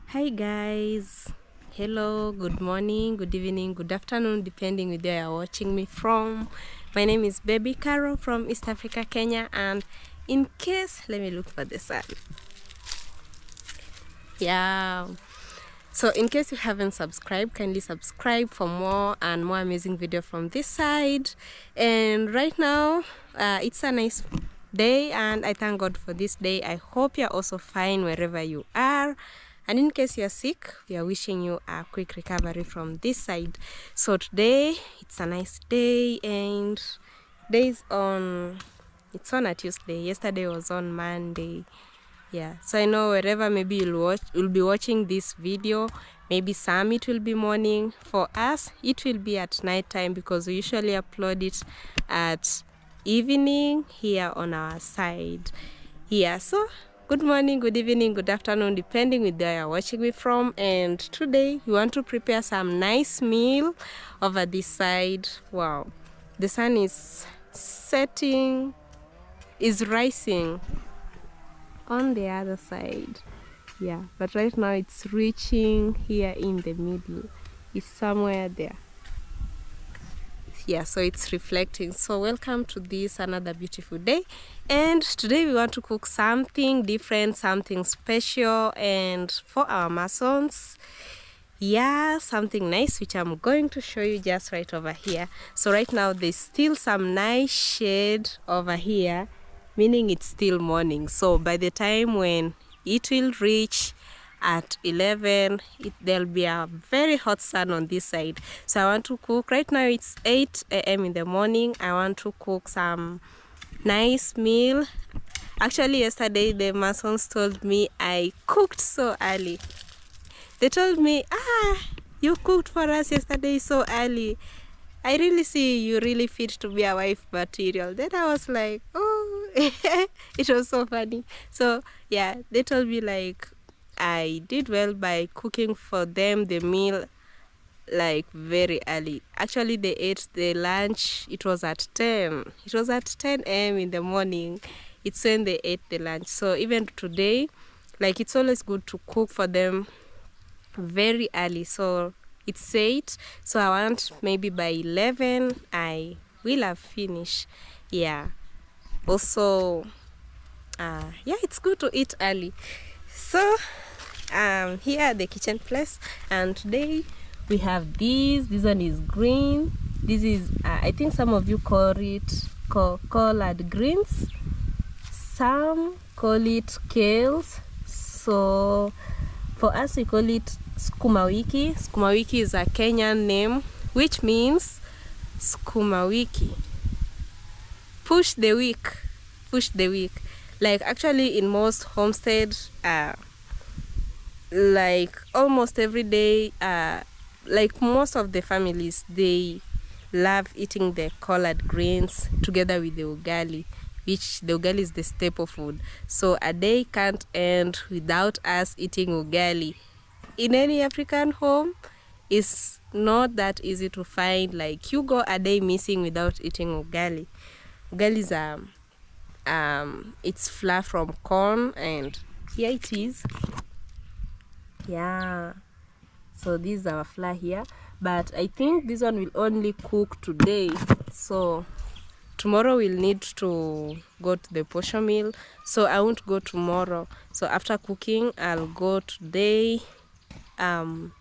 Hi guys, hello, good morning, good evening, good afternoon, depending with where you're watching me from. My name is Baby Carol from East Africa, Kenya, and in case, let me look for the sun. Yeah, so in case you haven't subscribed, kindly subscribe for more and more amazing video from this side. And right now it's a nice day and I thank God for this day. I hope you're also fine wherever you are, and in case you're sick, we are wishing you a quick recovery from this side. So today it's a nice day, and it's on a Tuesday. Yesterday was on Monday. Yeah, so I know wherever maybe you'll be watching this video, maybe some it will be morning. For us it will be at night time because we usually upload it at evening here on our side. Yeah, so good morning, good evening, good afternoon, depending with where you're watching me from. And today we want to prepare some nice meal over this side. Wow, the sun is setting, is rising on the other side. Yeah, but right now it's reaching here in the middle. It's somewhere there. Yeah, so it's reflecting. So welcome to this another beautiful day, and today we want to cook something different, something special, and for our Masons. Yeah, something nice which I'm going to show you just right over here. So right now there's still some nice shade over here, meaning it's still morning. So by the time when it will reach at 11, there'll be a very hot sun on this side. So I want to cook, right now it's 8 a.m. in the morning. I want to cook some nice meal. Actually yesterday the Masons told me I cooked so early. They told me, you cooked for us yesterday so early. I really see you really fit to be a wife material. Then I was like, oh, it was so funny. So yeah, they told me like I did well by cooking for them the meal like very early. Actually they ate the lunch, it was at 10. It was at 10 a.m. in the morning. It's when they ate the lunch. So even today, like it's always good to cook for them very early. So it's 8, so I want maybe by 11 I will have finished. Yeah, also yeah, it's good to eat early. So here at the kitchen place, and today we have this one is green. This is I think some of you call it collard greens, some call it kales. So for us we call it sukuma wiki. Sukuma wiki is a Kenyan name which means sukuma wiki, push the week, push the week. Like actually in most homestead, like almost every day, like most of the families, they love eating the collard greens together with the ugali, which the ugali is the staple food. So a day can't end without us eating ugali. In any African home, it's not that easy to find. Like you go a day missing without eating ugali. Ugali is it's flour from corn, and here it is. Yeah, so this is our flour here, but I think this one will only cook today. So tomorrow we'll need to go to the portion mill, so I won't go tomorrow. So after cooking I'll go today in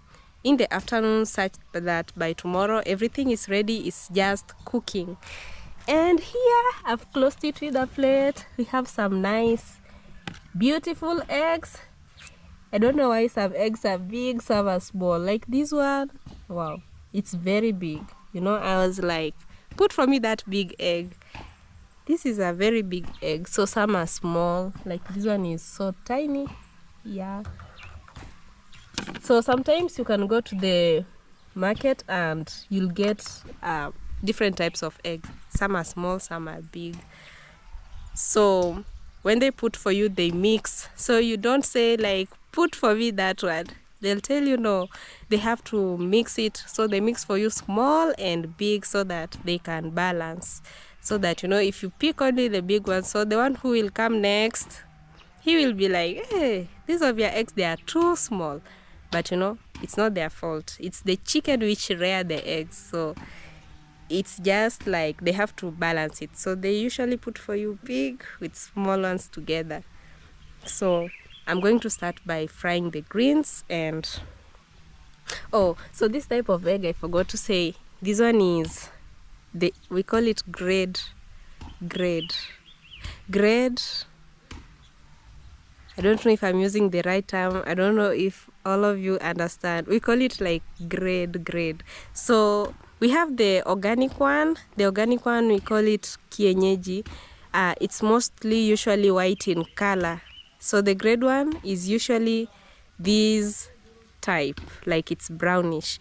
the afternoon, such that by tomorrow everything is ready. It's just cooking. And here I've closed it with a plate. We have some nice beautiful eggs. I don't know why some eggs are big, some are small. Like this one, wow, it's very big. You know, I was like, put for me that big egg. This is a very big egg. So some are small, like this one is so tiny. Yeah, so sometimes you can go to the market and you'll get different types of eggs. Some are small, some are big. So when they put for you, they mix. So you don't say like, put for me that one. They'll tell you no, they have to mix it. So they mix for you small and big so that they can balance. So that, you know, if you pick only the big one, so the one who will come next, he will be like, hey, these of your eggs, they are too small. But you know, it's not their fault. It's the chicken which rear the eggs. So it's just like they have to balance it. So they usually put for you big with small ones together. So I'm going to start by frying the greens. And oh, so this type of egg, I forgot to say, this one is we call it grade. I don't know if I'm using the right term. I don't know if all of you understand. We call it like grade. So we have the organic one. The organic one, we call it kienyeji. It's usually white in color. So the grade one is usually this type, like it's brownish.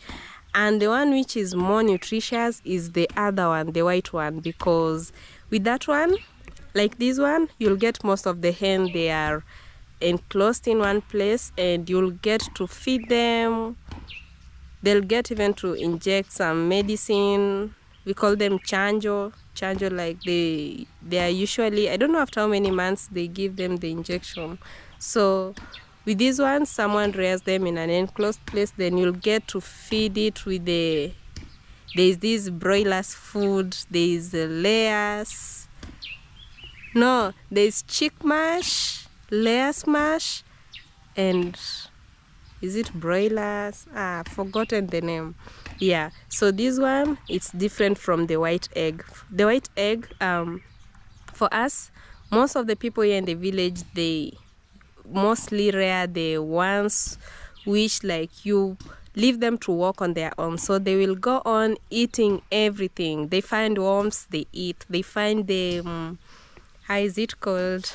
And the one which is more nutritious is the other one, the white one, because with that one, like this one, you'll get most of the hen, they are enclosed in one place, and you'll get to feed them. They'll get even to inject some medicine. We call them chanjo, like they are usually, I don't know after how many months they give them the injection. So with these ones, someone rears them in an enclosed place, then you'll get to feed it with there's this broilers food, there's layers. No, there's chick mash, layers mash, and is it broilers? Forgotten the name. Yeah, so this one, it's different from the white egg. The white egg, for us, most of the people here in the village, they mostly rear the ones which like you leave them to walk on their own. So they will go on eating everything. They find worms, they eat. They find the, how is it called?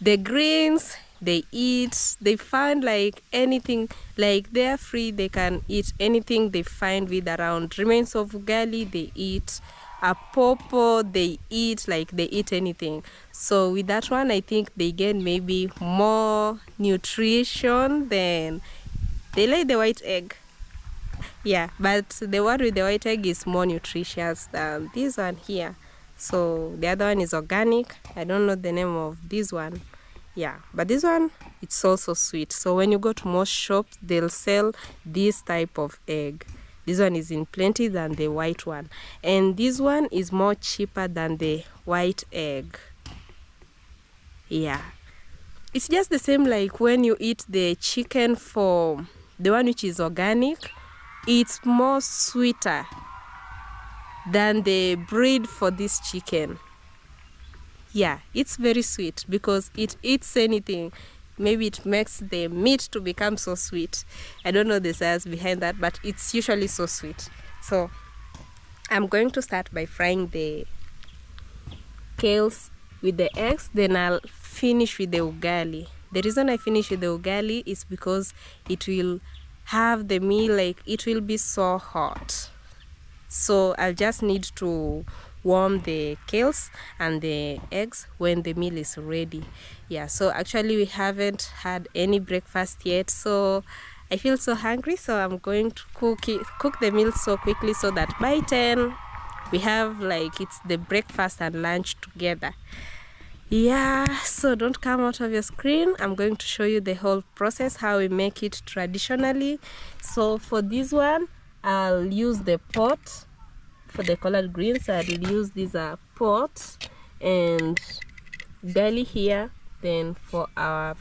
The greens, they eat. They find like anything, like they're free, they can eat anything they find with around. Remains of ugali, they eat. A popo, they eat, like they eat anything. So with that one, I think they get maybe more nutrition than they lay the white egg. Yeah, but the one with the white egg is more nutritious than this one here. So the other one is organic. I don't know the name of this one. Yeah, but this one, it's also sweet. So when you go to most shops, they'll sell this type of egg. This one is in plenty than the white one. And this one is more cheaper than the white egg. Yeah. It's just the same like when you eat the chicken for the one which is organic. It's more sweeter than the breed for this chicken. Yeah, it's very sweet because it eats anything. Maybe it makes the meat to become so sweet. I don't know the science behind that, but it's usually so sweet. So I'm going to start by frying the kales with the eggs, then I'll finish with the ugali. The reason I finish with the ugali is because it will have the meal, like it will be so hot. So I'll just need to warm the kales and the eggs when the meal is ready. Yeah, so actually we haven't had any breakfast yet, so I feel so hungry, so I'm going to cook the meal so quickly so that by 10 we have like it's the breakfast and lunch together. Yeah, so don't come out of your screen. I'm going to show you the whole process, how we make it traditionally. So for this one, I'll use the pot. For the collard greens, I'll use this pot and belly here. Then for our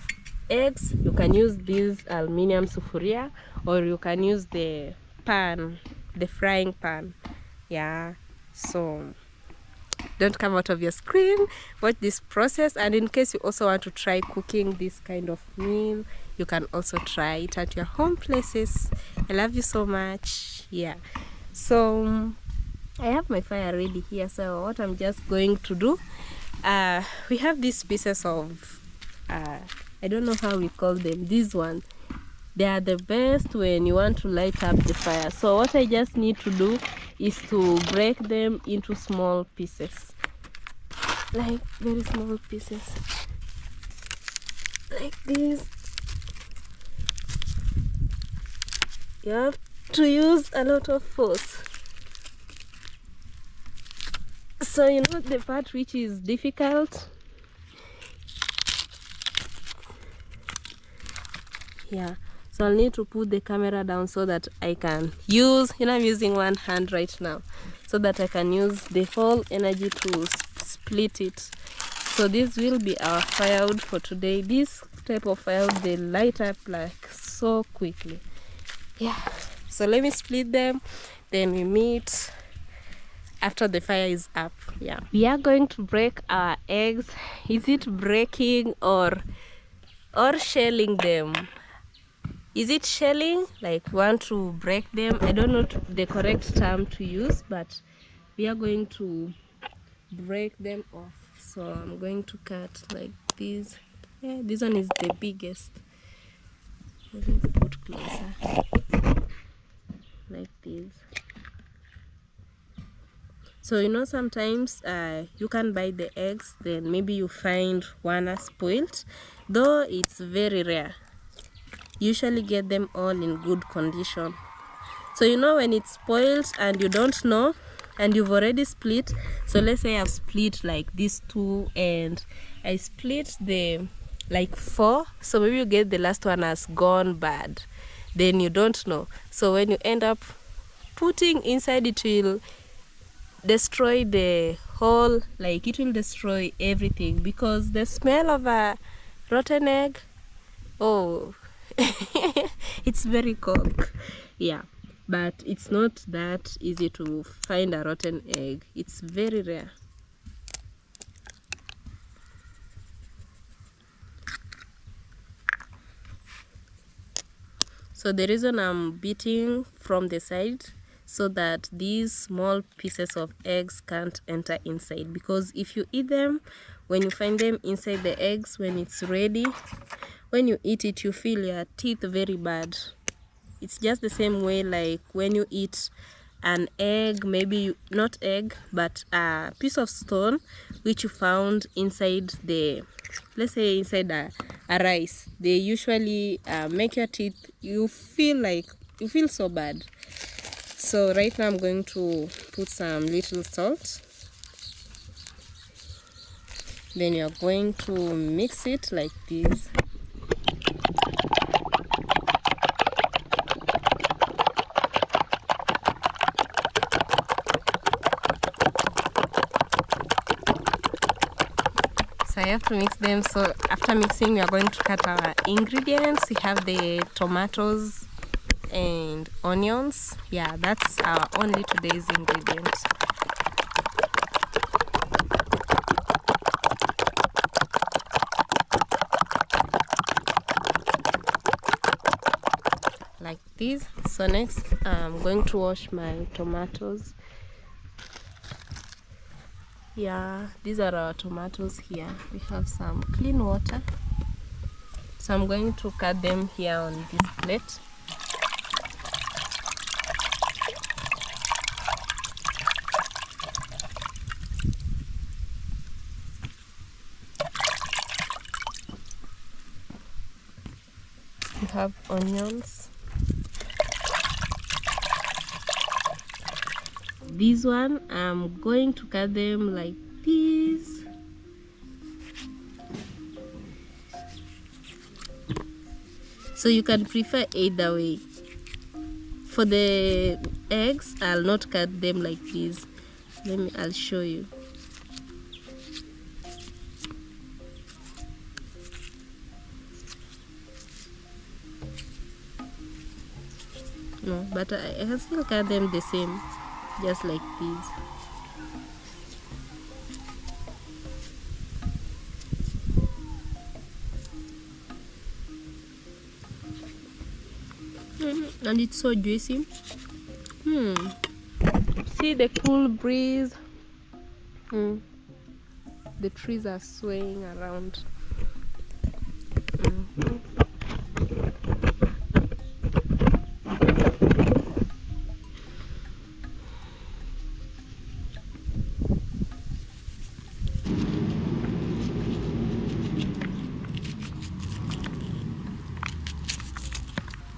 eggs, you can use this aluminium sufuria, or you can use the pan, the frying pan. Yeah, so don't come out of your screen, watch this process. And in case you also want to try cooking this kind of meal, you can also try it at your home places. I love you so much. Yeah, so I have my fire ready here. So what I'm just going to do, we have these pieces of I don't know how we call them, this one. They are the best when you want to light up the fire. So what I just need to do is to break them into small pieces, like very small pieces, like this. You have to use a lot of force. So you know the part which is difficult Yeah, so I'll need to put the camera down so that I can use, I'm using one hand right now, so that I can use the whole energy to split it. So this will be our firewood for today. This type of firewood, they light up like so quickly. Yeah, so let me split them, then we meet after the fire is up. Yeah, we are going to break our eggs. Is it breaking or shelling them? Is it shelling? Like we want to break them? I don't know the correct term to use, but we are going to break them off. So I'm going to cut like this. Yeah, this one is the biggest. Let me put closer. Like this. So sometimes you can buy the eggs, then maybe you find one are spoiled, though it's very rare. Usually get them all in good condition. So when it's spoiled and you don't know and you've already split, so let's say I've split like these two and I split the like 4, so maybe you get the last one has gone bad, then you don't know. So when you end up putting inside, it will destroy the whole, like it will destroy everything, because the smell of a rotten egg, oh it's very cold. Yeah, but it's not that easy to find a rotten egg. It's very rare. So the reason I'm beating from the side, so that these small pieces of eggs can't enter inside, because if you eat them, when you find them inside the eggs, when it's ready, when you eat it, you feel your teeth very bad. It's just the same way like when you eat an egg, maybe not egg, but a piece of stone which you found inside the, let's say inside a rice. They usually make your teeth, you feel so bad. So right now I'm going to put some little salt. Then you're going to mix it like this. So I have to mix them. So after mixing, we are going to cut our ingredients. We have the tomatoes and onions. Yeah, that's our only today's ingredient. Like this. So next I'm going to wash my tomatoes. Yeah, these are our tomatoes here. We have some clean water. So I'm going to cut them here on this plate. We have onions. This one, I'm going to cut them like this. So you can prefer either way. For the eggs, I'll not cut them like this. I'll show you. No, but I can still cut them the same, just like this. And it's so juicy. See the cool breeze. The trees are swaying around.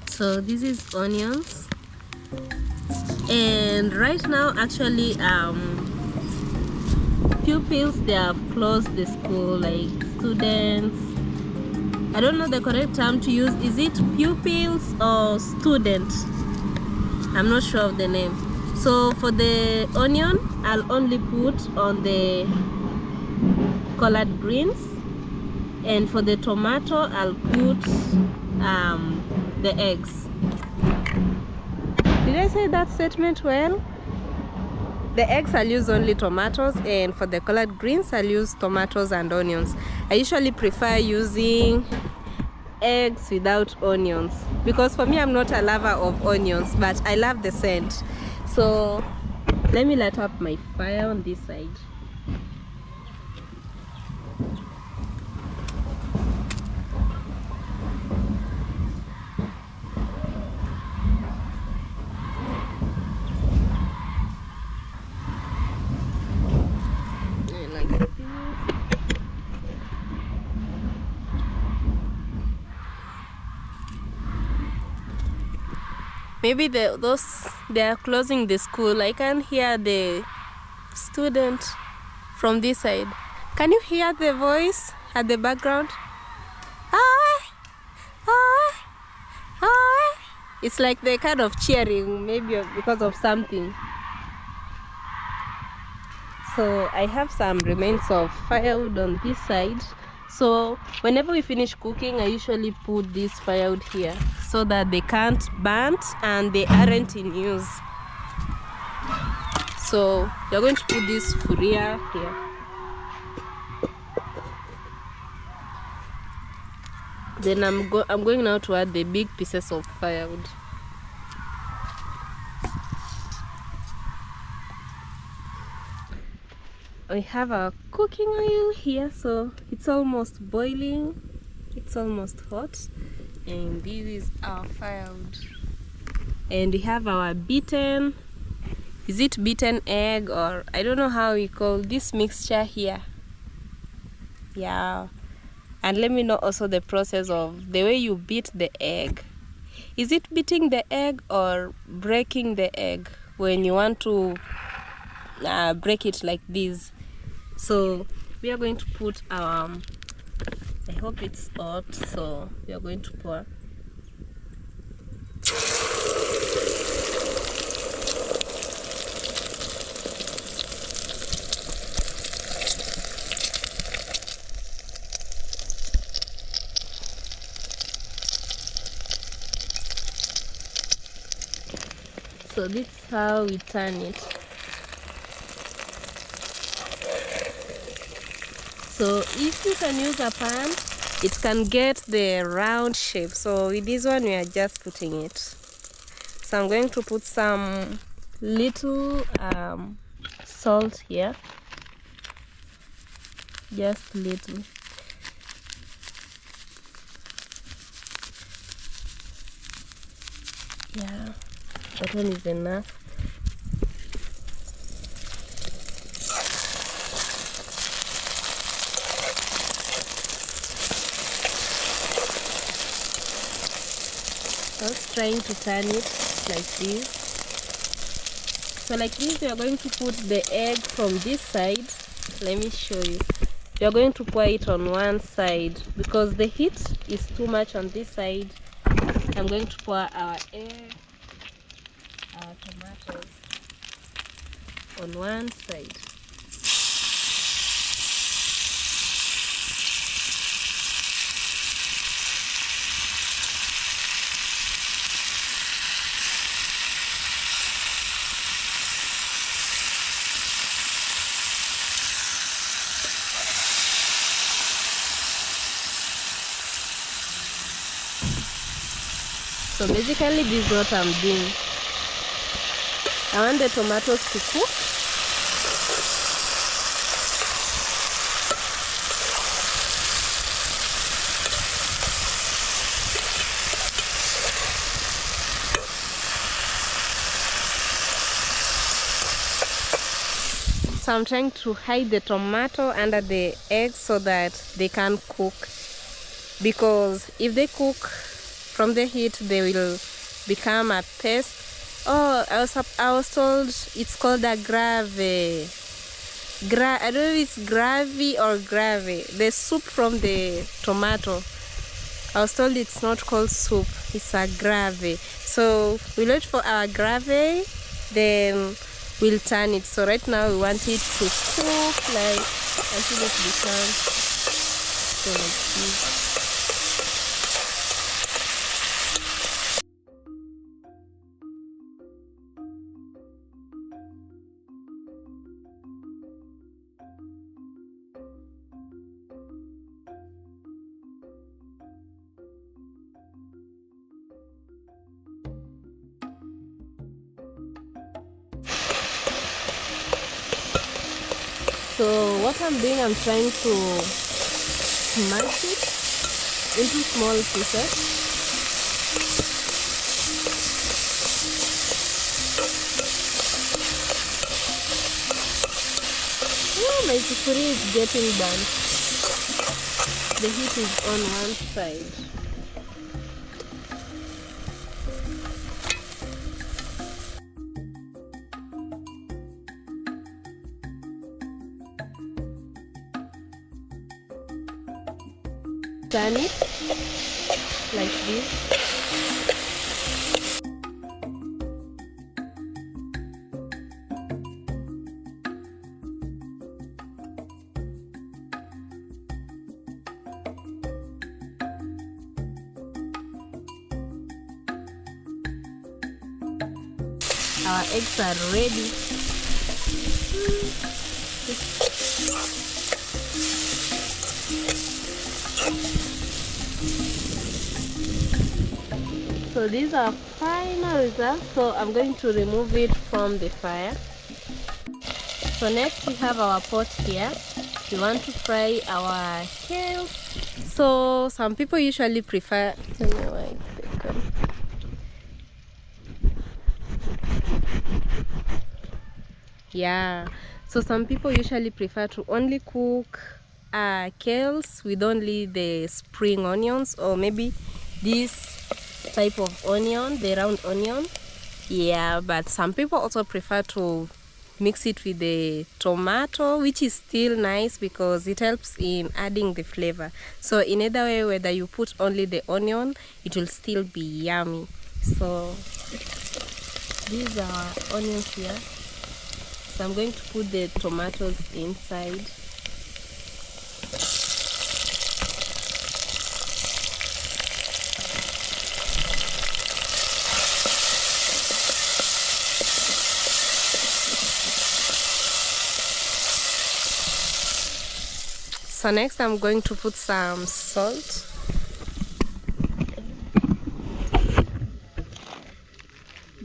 So this is onions, and right now actually pupils, they have closed the school, like students, I don't know the correct term to use. Is it pupils or student? I'm not sure of the name. So for the onion, I'll only put on the collard greens, and for the tomato, I'll put the eggs. Did I say that statement well? The eggs I'll use only tomatoes, and for the collard greens I'll use tomatoes and onions. I usually prefer using eggs without onions because for me, I'm not a lover of onions, but I love the scent. So let me light up my fire on this side. Maybe they are closing the school. I can hear the student from this side. Can you hear the voice at the background? It's like they're kind of cheering, maybe because of something. So I have some remains of firewood on this side. So whenever we finish cooking, I usually put this firewood here so that they can't burn and they aren't in use. So you're going to put this furia here. Then I'm going now to add the big pieces of firewood. We have our cooking oil here, so it's almost boiling, it's almost hot, and this is our firewood. And we have our beaten, is it beaten egg, or I don't know how we call this mixture here. Yeah, and let me know also the process of the way you beat the egg. Is it beating the egg or breaking the egg when you want to break it like this? So we are going to put our, I hope it's hot, so we are going to pour. So this is how we turn it. So if you can use a pan, it can get the round shape. So with this one, we are just putting it. So I'm going to put some little salt here, just little. Yeah, that one is enough. I was trying to turn it like this. So like this, we are going to put the egg from this side. Let me show you. We are going to pour it on one side because the heat is too much on this side. I'm going to pour our egg, our tomatoes on one side. So basically this is what I'm doing. I want the tomatoes to cook. So I'm trying to hide the tomato under the eggs so that they can cook, because if they cook from the heat, they will become a paste. Oh, I was told it's called a gravy. I don't know if it's gravy or gravy. The soup from the tomato. I was told it's not called soup, it's a gravy. So we'll wait for our gravy, then we'll turn it. So right now we want it to cook like until it becomes so like this. So what I'm doing, I'm trying to smash it into small pieces. Oh, my sukuma is getting burnt. The heat is on one side. Turn it like this. Our eggs are ready. So these are final results. So I'm going to remove it from the fire. So next we have our pot here. We want to fry our kale. So some people usually prefer, tell me one second. Yeah, so some people usually prefer to only cook kales with only the spring onions, or maybe this type of onion, the round onion. Yeah, but some people also prefer to mix it with the tomato, which is still nice because it helps in adding the flavor. So in either way, whether you put only the onion, it will still be yummy. So these are onions here. So I'm going to put the tomatoes inside. So next I'm going to put some salt.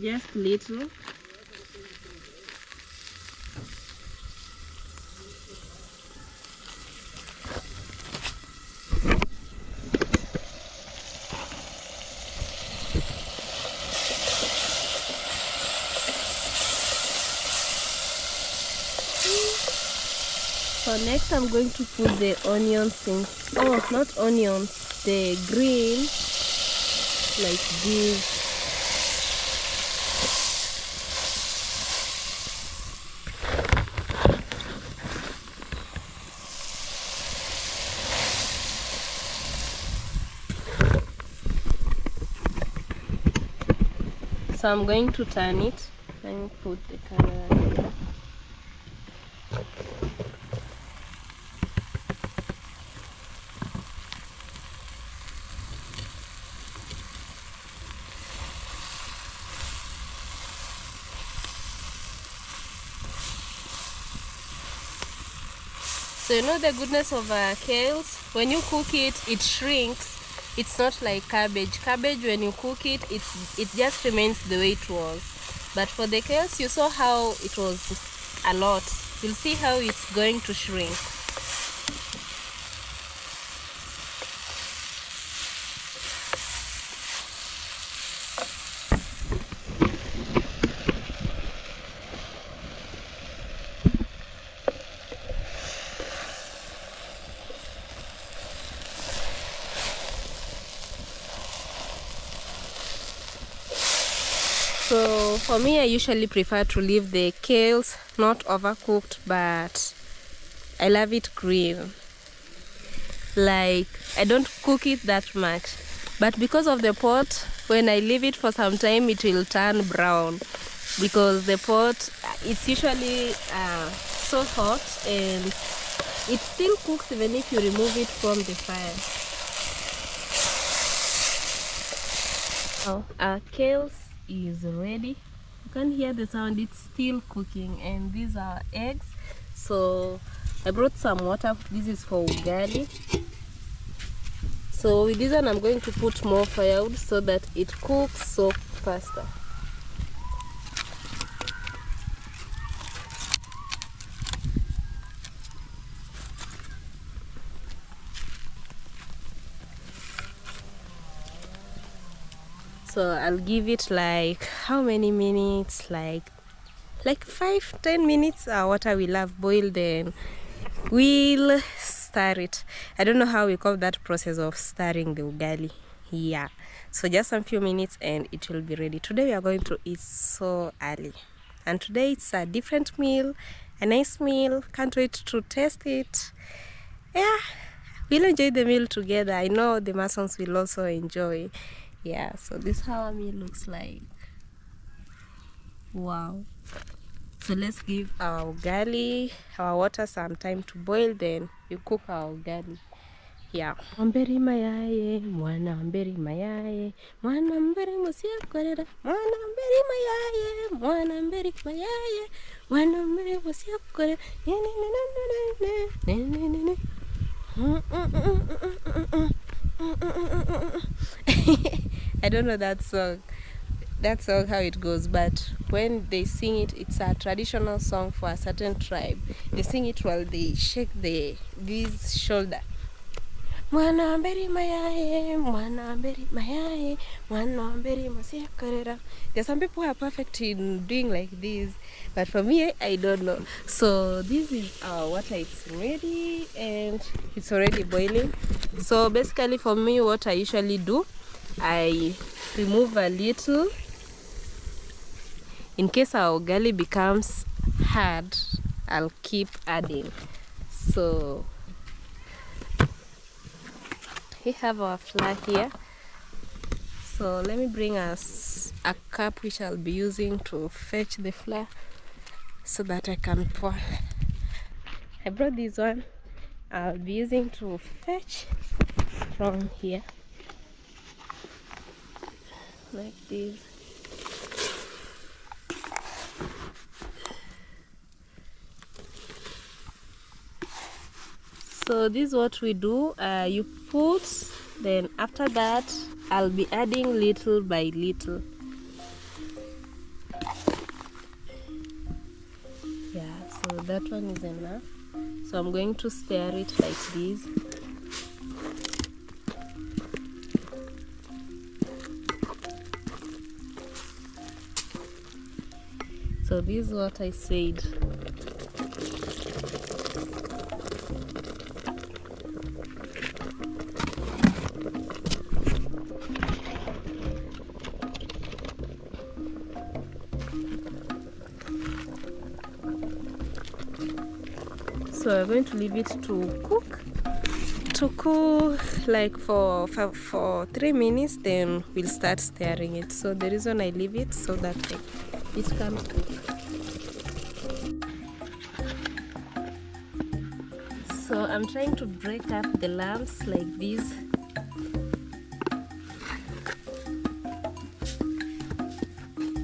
Just little. So next I'm going to put the onions in, oh, not onions, the green, like this. So I'm going to turn it and put the camera here. So you know the goodness of kales, when you cook it, it shrinks. It's not like cabbage. Cabbage, when you cook it, it just remains the way it was. But for the kales, you saw how it was a lot. You'll see how it's going to shrink. So for me, I usually prefer to leave the kales not overcooked, but I love it green. Like, I don't cook it that much, but because of the pot, when I leave it for some time, it will turn brown, because the pot, it's usually so hot, and it still cooks even if you remove it from the fire. Now our kales is ready. You can hear the sound, it's still cooking. And these are eggs. So I brought some water. This is for ugali. So with this one I'm going to put more firewood so that it cooks so faster. So I'll give it like how many minutes? Like 5-10 minutes. Our water will have boiled, then we'll stir it. I don't know how we call that process of stirring the ugali. Yeah, so just a few minutes and it will be ready. Today we are going to eat so early, and today it's a different meal, a nice meal. Can't wait to taste it. Yeah, we'll enjoy the meal together. I know the Masons will also enjoy. Yeah, so this is how our meal looks like. Wow. So let's give our ugali, our water, some time to boil, then you cook our ugali. Yeah. Mberi mayaye, mwana mberi mayaye, mwana mberi musia korera, mwana mberi mayaye, mwana mberi mayaye, mwana mberi musia korera. I don't know that song. That's all how it goes, but when they sing it, it's a traditional song for a certain tribe. They sing it while they shake this shoulder. Mwana mberi mayaye, mwana mberi mayaye, mwana mberi masiakarera. There's some people who are perfect in doing like this, but for me, I don't know. So this is our water. It's ready and it's already boiling. So basically for me, what I usually do, I remove a little. In case our ugali becomes hard, I'll keep adding. So we have our flour here. So let me bring us a cup which I'll be using to fetch the flour so that I can pour. I brought this one. I'll be using to fetch from here like this. So this is what we do. You put, then after that I'll be adding little by little. Yeah, so that one is enough. So I'm going to stir it like this. So this is what I said. So I'm going to leave it to cook like for 3 minutes, then we'll start stirring it. So the reason I leave it so that it can cook. So I'm trying to break up the lumps like this.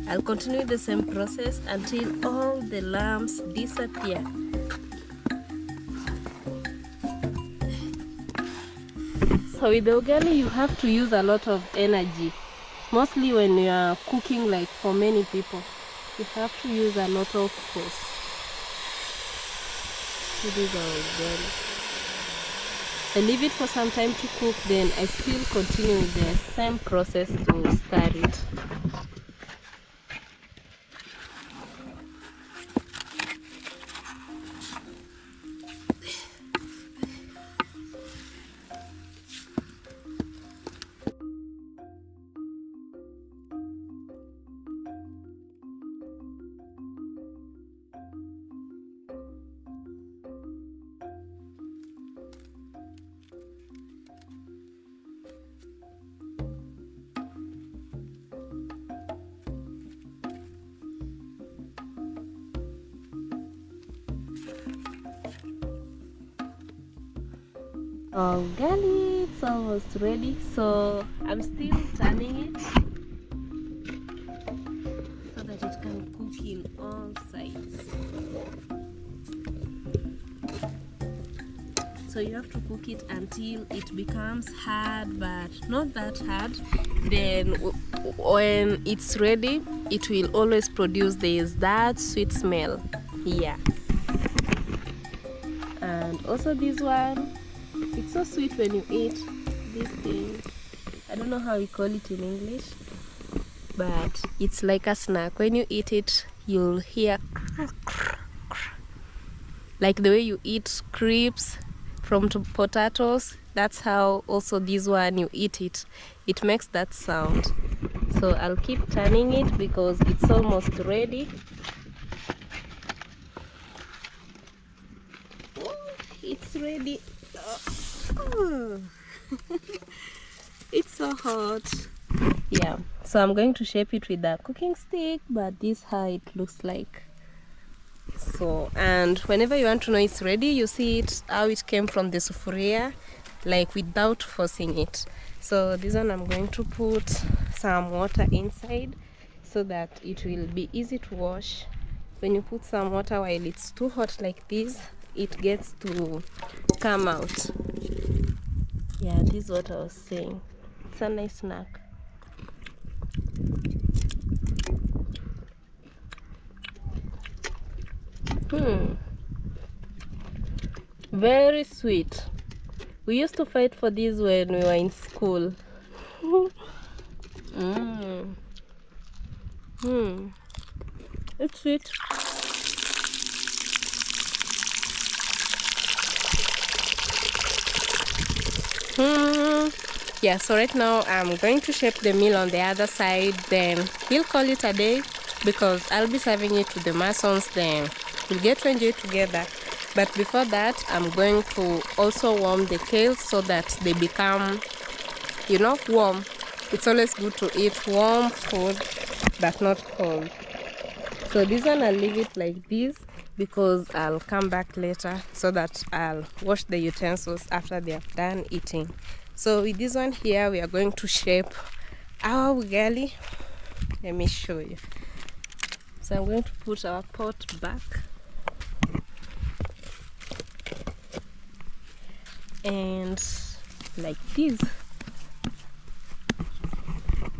I'll continue the same process until all the lumps disappear. So with the ugali, you have to use a lot of energy. Mostly when you are cooking like for many people, you have to use a lot of force. This is our ugali. I leave it for some time to cook, then I still continue with the same process to stir it. ugali. It's almost ready, so I'm still turning it so that it can cook in all sides. So you have to cook it until it becomes hard, but not that hard. Then when it's ready, it will always produce that sweet smell. Yeah. And also this one, it's so sweet when you eat this thing. I don't know how we call it in English, but it's like a snack. When you eat it, you'll hear like the way you eat crisps from potatoes. That's how also this one, you eat it, it makes that sound. So I'll keep turning it because it's almost ready. Oh, it's ready. Oh. It's so hot. Yeah, so I'm going to shape it with a cooking stick, but this is how it looks like. So, and whenever you want to know it's ready, you see it how it came from the sufuria, like without forcing it. So this one I'm going to put some water inside so that it will be easy to wash. When you put some water while it's too hot like this, it gets to come out. Yeah, this is what I was saying. It's a nice snack. Very sweet. We used to fight for this when we were in school. It's sweet. Yeah, so right now I'm going to shape the meal on the other side, then we'll call it a day because I'll be serving it to the Masons, then we'll get to enjoy it together. But before that, I'm going to also warm the kales so that they become, you know, warm. It's always good to eat warm food, but not cold. So this one I'll leave it like this because I'll come back later so that I'll wash the utensils after they are done eating. So with this one here, we are going to shape our ugali. Let me show you. So I'm going to put our pot back. And like this.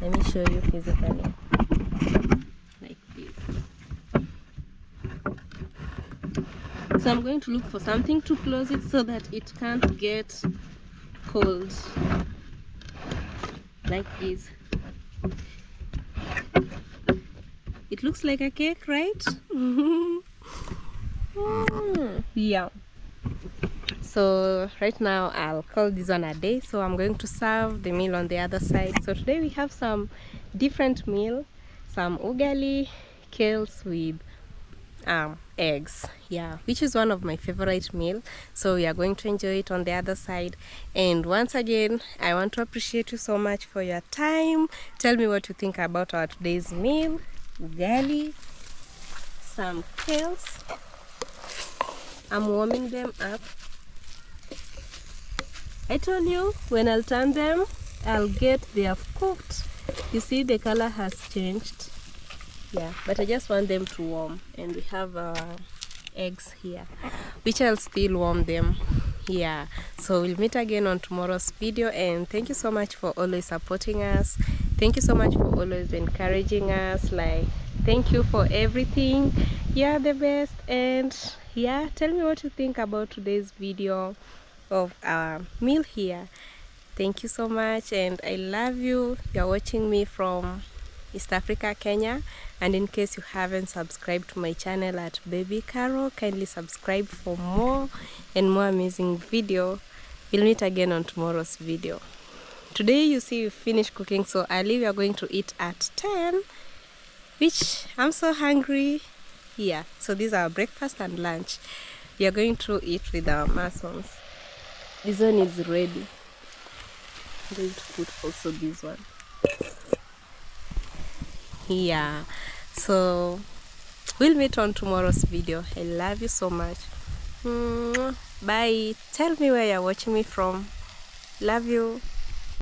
Let me show you physically. Like this. So I'm going to look for something to close it so that it can't get cold. Like this. It looks like a cake, right? Yeah. So right now I'll call this one a day. So I'm going to serve the meal on the other side. So today we have some different meal, some ugali, kales with eggs, yeah, which is one of my favorite meal. So we are going to enjoy it on the other side. And once again, I want to appreciate you so much for your time. Tell me what you think about our today's meal. Ugali, some kales. I'm warming them up. I told you when I'll turn them, I'll get they have cooked. You see the color has changed. Yeah, but I just want them to warm. And we have eggs here, which I'll still warm them. Yeah, so we'll meet again on tomorrow's video. And thank you so much for always supporting us. Thank you so much for always encouraging us. Like, thank you for everything. You're the best. And yeah, tell me what you think about today's video of our meal here. Thank you so much, and I love you. You're watching me from East Africa, Kenya. And in case you haven't subscribed to my channel at Baby Carol, kindly subscribe for more and more amazing video. We'll meet again on tomorrow's video. Today you see we finished cooking so early. We are going to eat at 10, which I'm so hungry. Yeah, so these are our breakfast and lunch. We are going to eat with our Masons. This one is ready. I'm going to put also this one. Yeah, so we'll meet on tomorrow's video. I love you so much. Bye. Tell me where you're watching me from. Love you.